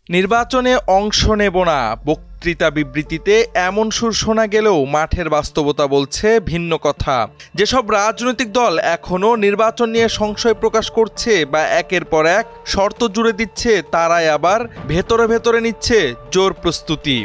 নির্বাচনে অংশ নেব না, বক্তৃতা বিবৃতিতে এমন সুর শোনা গেলেও মাঠের বাস্তবতা বলছে ভিন্ন কথা। যেসব রাজনৈতিক দল এখনও নির্বাচন নিয়ে সংশয় প্রকাশ করছে বা একের পর এক শর্ত জুড়ে দিচ্ছে, তারাই আবার ভেতরে ভেতরে নিচ্ছে জোর প্রস্তুতি।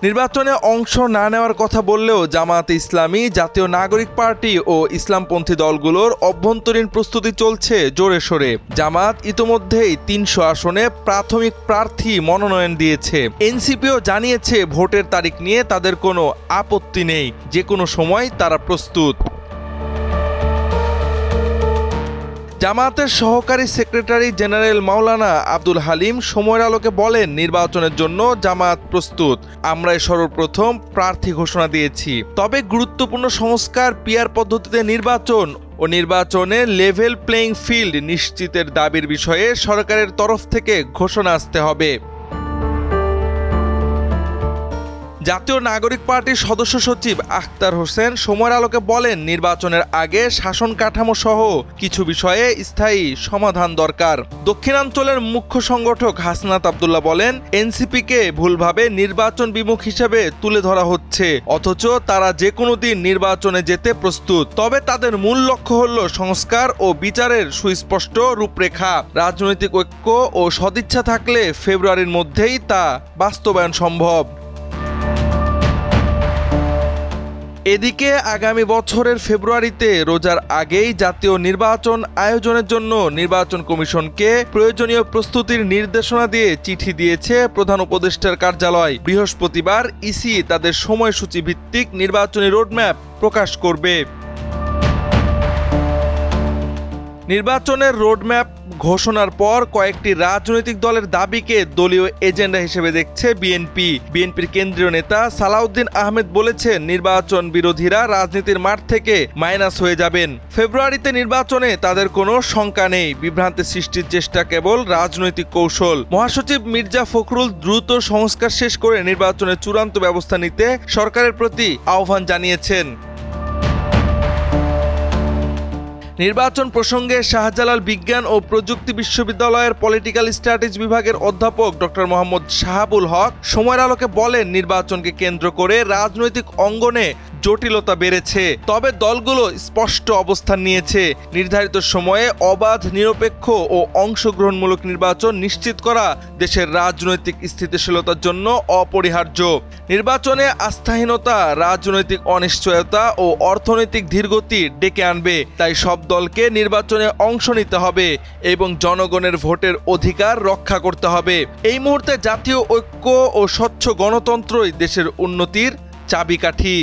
নির্বাচনে অংশ না নেওয়ার কথা বললেও জামায়াতে ইসলামী, জাতীয় নাগরিক পার্টি ও ইসলামপন্থী দলগুলোর অভ্যন্তরীণ প্রস্তুতি চলছে জোরে সোরে। জামায়াত ইতোমধ্যেই ৩০০ আসনে প্রাথমিক প্রার্থী মনোনয়ন দিয়েছে। এনসিপিও জানিয়েছে ভোটের তারিখ নিয়ে তাদের কোনো আপত্তি নেই, যে কোনো সময় তারা প্রস্তুত। জামায়াতের সহকারী সেক্রেটারি জেনারেল মাওলানা আব্দুল হালিম সময়ের আলোকে বলেন, নির্বাচনের জন্য জামায়াত প্রস্তুত। আমরাই সর্বপ্রথম প্রার্থী ঘোষণা দিয়েছি। তবে গুরুত্বপূর্ণ সংস্কার, পিআর পদ্ধতিতে নির্বাচন ও নির্বাচনে লেভেল প্লেইং ফিল্ড নিশ্চিতের দাবির বিষয়ে সরকারের তরফ থেকে ঘোষণা আসতে হবে। জাতীয় নাগরিক পার্টির সদস্য সচিব আখতার হোসেন সময়ের আলোকে বলেন, নির্বাচনের আগে শাসন কাঠামো সহ কিছু বিষয়ে স্থায়ী সমাধান দরকার। দক্ষিণাঞ্চলের মুখ্য সংগঠক হাসনাত আব্দুল্লাহ বলেন, এনসিপিকে ভুলভাবে নির্বাচন বিমুখ হিসেবে তুলে ধরা হচ্ছে, অথচ তারা যে কোনো দিন নির্বাচনে যেতে প্রস্তুত। তবে তাদের মূল লক্ষ্য হল সংস্কার ও বিচারের সুস্পষ্ট রূপরেখা। রাজনৈতিক ঐক্য ও সদিচ্ছা থাকলে ফেব্রুয়ারির মধ্যেই তা বাস্তবায়ন সম্ভব। এদিকে আগামী বছরের ফেব্রুয়ারিতে রোজার আগেই জাতীয় নির্বাচন আয়োজনের জন্য নির্বাচন কমিশনকে প্রয়োজনীয় প্রস্তুতির নির্দেশনা দিয়ে চিঠি দিয়েছে প্রধান উপদেষ্টার কার্যালয়। বৃহস্পতিবার ইসি তাদের সময়সূচি ভিত্তিক নির্বাচনী রোডম্যাপ প্রকাশ করবে। নির্বাচনের রোডম্যাপ ঘোষণার পর কয়েকটি রাজনৈতিক দলের দাবিকে দলীয় এজেন্ডা হিসেবে দেখছে বিএনপি। বিএনপির কেন্দ্রীয় নেতা সালাউদ্দিন আহমেদ বলেছেন, নির্বাচন বিরোধীরা রাজনীতির মাঠ থেকে মাইনাস হয়ে যাবেন। ফেব্রুয়ারিতে নির্বাচনে তাদের কোনো শঙ্কা নেই। বিভ্রান্তি সৃষ্টির চেষ্টা কেবল রাজনৈতিক কৌশল। মহাসচিব মির্জা ফখরুল দ্রুত সংস্কার শেষ করে নির্বাচনের চূড়ান্ত ব্যবস্থা নিতে সরকারের প্রতি আহ্বান জানিয়েছেন। নির্বাচন প্রসঙ্গে শাহজালাল বিজ্ঞান ও প্রযুক্তি বিশ্ববিদ্যালয়ের পলিটিক্যাল স্ট্র্যাটেজি বিভাগের অধ্যাপক ডক্টর মোহাম্মদ শাহাবুল হক সময়ের আলোকে বলেন, নির্বাচনকে কেন্দ্র করে রাজনৈতিক অঙ্গনে জটিলতা বেড়েছে। তবে দলগুলো স্পষ্ট অবস্থান নিয়েছে। নির্ধারিত সময়ে অবাধ, নিরপেক্ষ ও অংশগ্রহণমূলক নির্বাচন নিশ্চিত করা দেশের রাজনৈতিক স্থিতিশীলতার জন্য অপরিহার্য। নির্বাচনে আস্থাহীনতা রাজনৈতিক অনিশ্চয়তা ও অর্থনৈতিক ধীরগতি ডেকে আনবে। তাই সব দলকে নির্বাচনে অংশ নিতে হবে এবং জনগণের ভোটের অধিকার রক্ষা করতে হবে। এই মুহূর্তে জাতীয় ঐক্য ও স্বচ্ছ গণতন্ত্রই দেশের উন্নতির চাবিকাঠি।